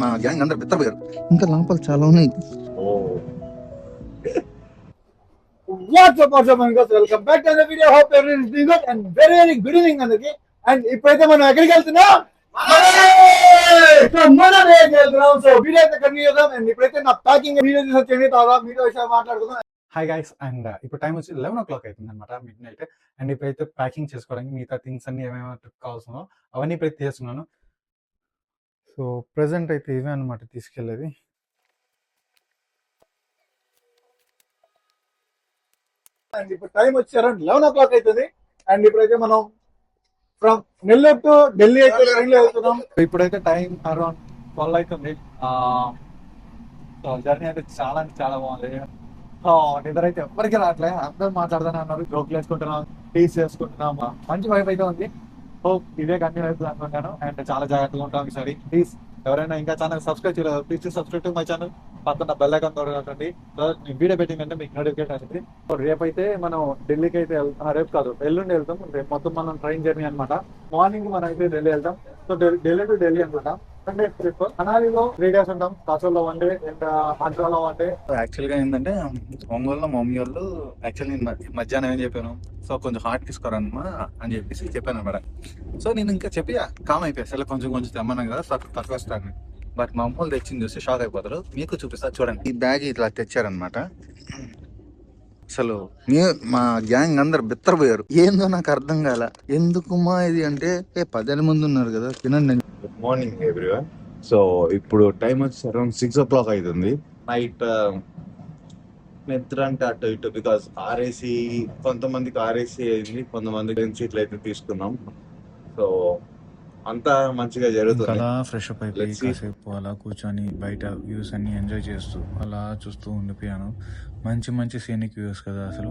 మా గ్యాంగ్ అందరు బిత్తపోయారు. ఇంకా లోపల చాలా ఉన్నాయి. What's up, guys? Welcome back to the video. Hope everyone is doing good and very good evening అందరికి. అండ్ ఇప్పుడైతే మనం ఎక్కడికి వెళ్తున్నాం? సో వీడియో అయితే కంటిన్యూ చేద్దాం. అండ్ ఇప్పుడైతే నా ప్యాకింగ్ వీడియో చూసి వచ్చేది తర్వాత వీడియో విషయాలు మాట్లాడుకుందాం. హాయ్ గైస్, అండ్ ఇప్పుడు టైం వచ్చి 11 o'clock అవుతుంది అనమాట, మిడ్ నైట్. అండ్ ఇప్పుడైతే ప్యాకింగ్ చేసుకోవడానికి మిగతా థింగ్స్ అన్ని ఏమేమో కావాల్సిందో అవన్నీ ఇప్పుడైతే చేస్తున్నాను. సో ప్రెసెంట్ అయితే ఇవే అనమాట తీసుకెళ్ళేది. అండ్ ఇప్పుడు టైం వచ్చి అరౌండ్ 11 o'clock అవుతుంది. అండ్ ఇప్పుడైతే మనం ఫ్రమ్ నెల్లూరు టు ఢిల్లీ అయితే ట్రైన్ లో వెళ్తున్నాం. ఇప్పుడైతే టైం అరౌండ్ 12 అవుతుంది. సో జర్నీ అయితే చాలా బాగుంది. నిద్ర అయితే ఎప్పటికీ రావట్లే, అందరూ మాట్లాడుతూనే ఉన్నారు, జోకులు వేసుకుంటున్నాం, టీస్ చేసుకుంటున్నాం, మంచి వైపు అయితే ఉంది. హోప్ ఇదే కంటిన్యూ అవుతుంది అనుకుంటాను. అండ్ చాలా జాగ్రత్తగా ఉంటాం ఈసారి. ప్లీజ్ ఎవరైనా ఇంకా ఛానల్ సబ్స్క్రైబ్ చేయలేదు, please subscribe to my channel. పక్కన బెల్ ఐకాన్ కొట్టండి. వీడియో పెట్టిందంటే మీకు నోటిఫికేషన్ వచ్చింది. రేపు అయితే మనం ఢిల్లీకి అయితే రేపు కాదు ఎల్లుండి వెళ్తాం. రేపు మొత్తం మనం ట్రైన్ జర్నీ అనమాట. మార్నింగ్ మనం అయితే ఢిల్లీ వెళ్తాం. సో ఢిల్లీ టు ఢిల్లీ అనమాట. Sunday trip. మనాలిలో 3 days ఉంటాం, కాసోల్లో 1 day అండ్ ఆంధ్రాలో 1 day. యాక్చువల్గా ఏంటంటే ఒంగోలులో మా మమ్మీ వాళ్ళు యాక్చువల్లీ మధ్యాహ్నం ఏం చెప్పాను, సో కొంచెం హాట్ తీసుకోరమ్మా అని చెప్పేసి చెప్పాను అనమాట. సో నేను ఇంకా చెప్పి కామ్ అయిపోయా, అసలు కొంచెం తెమ్మన్నాను కదా తక్కువ వస్తాను. బట్ మా అమ్మ వాళ్ళు తెచ్చింది చూస్తే షాక్ అయిపోతారు. మీకు చూపిస్తా చూడండి. ఈ బ్యాగ్ ఇట్లా తెచ్చారనమాట. అసలు మా గ్యాంగ్ అందరు బిత్తరపోయారు. ఏందో నాకు అర్థం కాల, ఎందుకుమా ఇది అంటే 10 మంది ఉన్నారు కదా తినండి. Good morning everyone. సో ఇప్పుడు టైం వచ్చి అరౌండ్ 6 o'clock అవుతుంది. నైట్ నిద్ర అంటే అటు ఇటు, బికాస్ ఆర్ఏసీ కొంతమందికి ఆర్ఏసీ అయింది, కొంతమందికి సీట్లు అయితే తీసుకున్నాం. సో అంతా మంచిగా జరుగుతుంది. అలా ఫ్రెష్ అప్ అయిపోయి కాసేపు అలా కూర్చొని బయట వ్యూస్ అన్ని ఎంజాయ్ చేస్తూ అలా చూస్తూ ఉండిపోయాను. మంచి సీనిక్ వ్యూస్ కదా అసలు.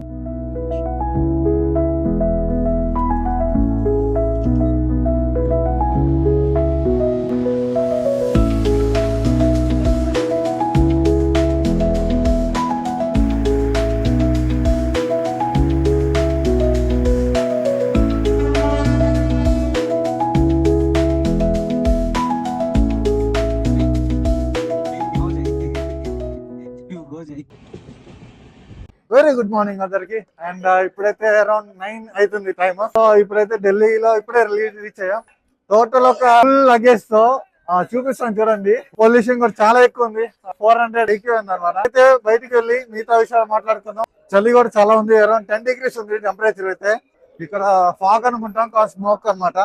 వెరీ గుడ్ మార్నింగ్ అందరికి. అండ్ ఇప్పుడైతే అరౌండ్ 9 అవుతుంది టైమ్. సో ఇప్పుడైతే ఢిల్లీలో ఇప్పుడే రీచ్ అయ్యాం. టోటల్ ఒక ఫుల్ లగేజ్ తో చూపిస్తాను చూడండి. పొల్యూషన్ కూడా చాలా ఎక్కువ ఉంది, 400 ఎక్కువ ఉంది అనమాట. అయితే బయటికి వెళ్ళి మిగతా విషయాలు మాట్లాడుకుందాం. చలి కూడా చాలా ఉంది, అరౌండ్ 10 degrees ఉంది టెంపరేచర్ అయితే. ఇక్కడ ఫాగ్ అనుకుంటాం, స్మోక్ అనమాట.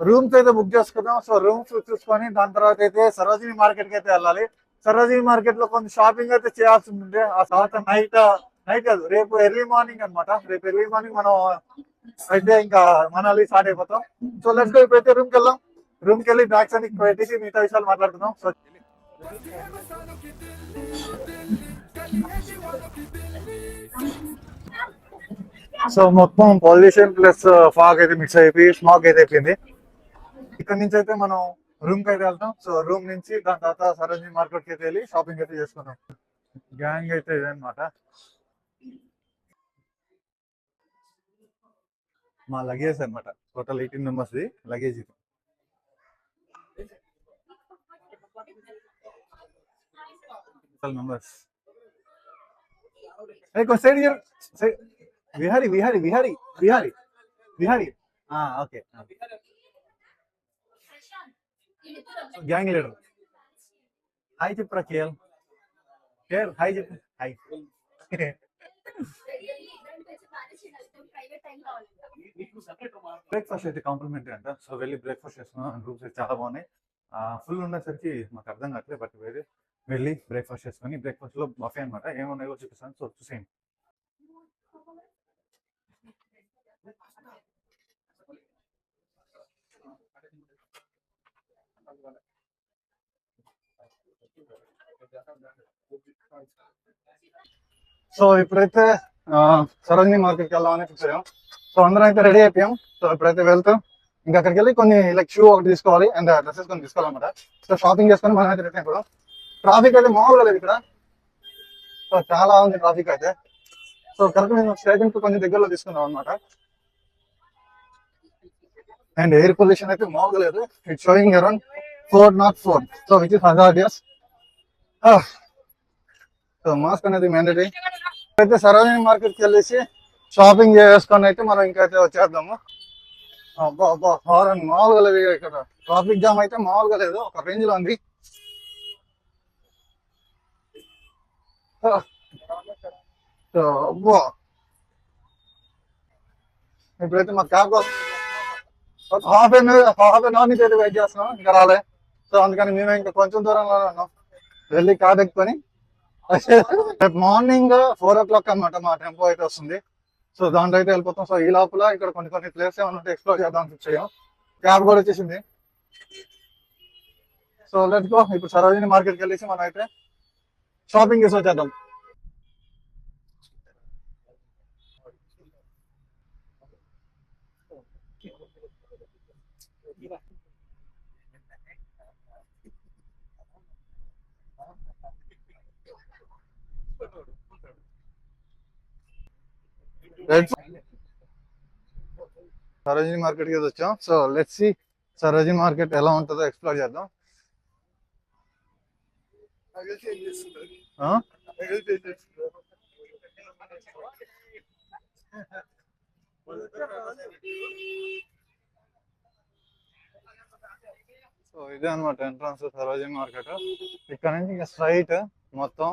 రూమ్స్ అయితే బుక్ చేసుకుందాం. సో రూమ్స్ చూసుకొని దాని తర్వాత అయితే సరోజినీ మార్కెట్ కి అయితే వెళ్ళాలి. సరోజినీ మార్కెట్ లో కొంచెం షాపింగ్ అయితే చేయాల్సి ఉంది. ఆ తర్వాత నైట్ కాదు, రేపు ఎర్లీ మార్నింగ్ అనమాట. రేపు ఎర్లీ మార్నింగ్ మనం అయితే ఇంకా మనాలి స్టార్ట్ అయిపోతాం. So let's go. ఇప్పుడైతే రూమ్కి వెళ్దాం. రూమ్కి వెళ్ళి బ్యాగ్స్ అన్ని పెట్టేసి మిగతా విషయాలు మాట్లాడుకుందాం. సో మొత్తం పొల్యూషన్ ప్లస్ ఫాగ్ అయితే మిక్స్ అయిపోయి స్మాగ్ అయితే అయిపోయింది. ఇక్కడ నుంచి అయితే మనం రూమ్ కి అయితే వెళ్తాం. సో రూమ్ నుంచి దాని తర్వాత సరోజినీ మార్కెట్ కి అయితే వెళ్ళి షాపింగ్ అయితే చేసుకుందాం. గ్యాంగ్ అయితే ఇదనమాట. మా లగేజ్ అనమాట. Total 18 members luggage. ఇది members. Vihari okay. Gang leader. Hi చెప్పురా కేఎల్. హాయ్ చెప్పు. హాయ్. బ్రేక్ఫాస్ట్ అయితే కాంప్లిమెంటరీ అంట. సో వెళ్ళి బ్రేక్ఫాస్ట్ చేసుకున్నాం. రూమ్స్ అయితే చాలా బాగున్నాయి. ఫుల్ ఉండేసరికి మాకు అర్థం కావట్లేదు, బట్ వెళ్ళి బ్రేక్ఫాస్ట్ చేసుకొని, బ్రేక్ఫాస్ట్ లో బఫే అనమాట, ఏమున్నాయో చూపిస్తాను. సో చూసేయండి. సో ఇప్పుడైతే సరోజినీ మార్కెట్కి వెళ్దామని ఫిక్స్ అయ్యాం. సో అందరం అయితే రెడీ అయిపోయాం. సో ఇప్పుడైతే వెళ్తాం. ఇంకా అక్కడికి వెళ్ళి కొన్ని లైక్ షూ ఒకటి తీసుకోవాలి అండ్ డ్రెస్సెస్ కొన్ని తీసుకోవాలన్నమాట. సో షాపింగ్ చేసుకొని మనం అయితే రిటర్న్ అయిపోయాం. ట్రాఫిక్ అయితే మామూలుగా లేదు ఇక్కడ. సో చాలా ఉంది ట్రాఫిక్ అయితే. సో కరెక్ట్ మేము స్టేషన్ కు కొంచెం దగ్గరలో తీసుకున్నాం అనమాట. అండ్ ఎయిర్ పొల్యూషన్ అయితే మామూలుగా లేదు. It's sowing around 404. So which is hazardous. So mask అనేది మ్యాండేటరీ. అయితే సరోజిని మార్కెట్కి వెళ్ళేసి షాపింగ్ చేసుకొని అయితే మనం ఇంకైతే వచ్చేద్దాము. అబ్బా అబ్బా హారన్ మామూలుగా లేదు ఇక్కడ. ట్రాఫిక్ జామ్ అయితే మామూలుగా లేదు, ఒక రేంజ్ లో ఉంది. సో అబ్బా ఇప్పుడైతే మా క్యాబ్ కోసం హాఫ్ అన్ అవర్ నుంచి అయితే వెయిట్ చేస్తున్నాం, ఇంకా రాలే. సో అందుకని మేము ఇంకా కొంచెం దూరంలో ఉన్నాం, వెళ్ళి క్యాబ్ ఎక్కుకొని రేపు మార్నింగ్ 4 o'clock అనమాట మా టెంపో అయితే వస్తుంది. సో దాంట్లో అయితే వెళ్ళిపోతాం. సో ఈ లోపల ఇక్కడ కొన్ని ప్లేస్ ఏమన్నా ఎక్స్ప్లోర్ చేద్దాం అనిపించాం. క్యాబ్ కూడా వచ్చేసింది. So let's go. ఇప్పుడు సరోజిని మార్కెట్కి వెళ్ళేసి మనం అయితే షాపింగ్ చేసి వచ్చేద్దాం. సరోజిని మార్కెట్కి వచ్చాం. So let's see Sarojini market ఎలా ఉంటుందో ఎక్స్ప్లోర్ చేద్దాం. సో ఇదే అనమాట ఎంట్రన్స్ సరోజిని మార్కెట్. ఇక్కడ నుంచి ఇంకా స్ట్రైట్ మొత్తం